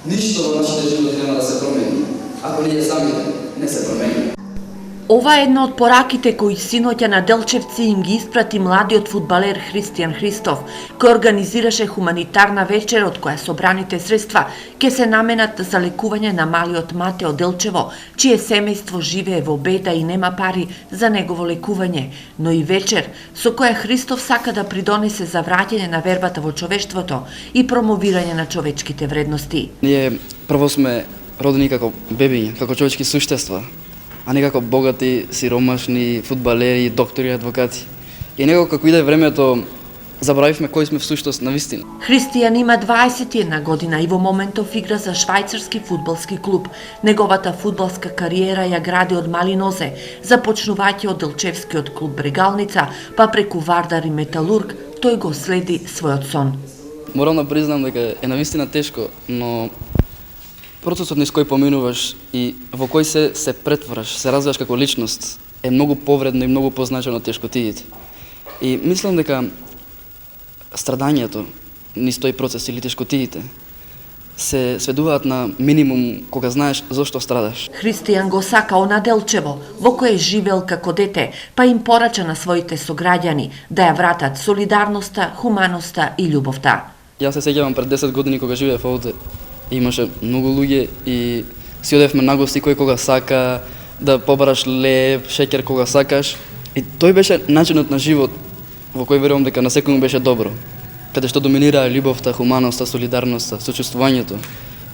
Нищо во нашите животи нема да се промени, ако ние самите не се промени. Ова е една од пораките кои синоќа на Делчевци им ги испрати младиот фудбалер Христијан Христов, кој организираше хуманитарна вечер од која собраните средства ќе се наменат за лекување на малиот Матео Делчево, чие семејство живее во беда и нема пари за негово лекување, но и вечер со која Христов сака да придонесе за враќање на вербата во човештвото и промовирање на човечките вредности. Ние прво сме родени како бебиња, како човечки суштества, а не како богати, сиромашни, фудбалери, доктори, адвокати. И него како иде времето, забравивме кои сме всуштост на вистина. Христијан има 21 година и во моментов игра за швајцарски фудбалски клуб. Неговата фудбалска кариера ја гради од мали нозе, започнувајќи од Делчевскиот клуб Брегалница, па преку Вардар и Металург, тој го следи својот сон. Морам да признам дека е навистина тешко, но процесот низ кој поминуваш и во кој се претвораш, се развиваш како личност, е многу повредно и многу позначено од тешкотиите. И мислам дека страдањето низ тој процес или тешкотиите се сведуваат на минимум кога знаеш зошто страдаш. Христијан го сакал на Делчево, во кое живел како дете, па им порача на своите сограѓани да ја вратат солидарноста, хуманоста и љубовта. Јас се сеќавам пред 10 години кога живеев овде, имаше многу луѓе и си одевме на гости кој кога сака, да побараш леб, шеќер кога сакаш. И тој беше начинот на живот во кој верувам дека на секој му беше добро, каде што доминираа љубовта, хуманоста, солидарноста, сочувствувањето.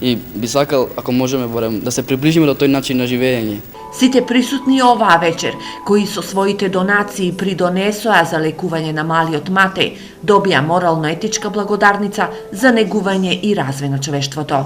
И би сакал, ако можеме барем, да се приближиме до тој начин на живење. Сите присутни оваа вечер, кои со своите донации придонесоа за лекување на малиот Матеј, добија морално-етичка благодарница за негување и развој на човештвото.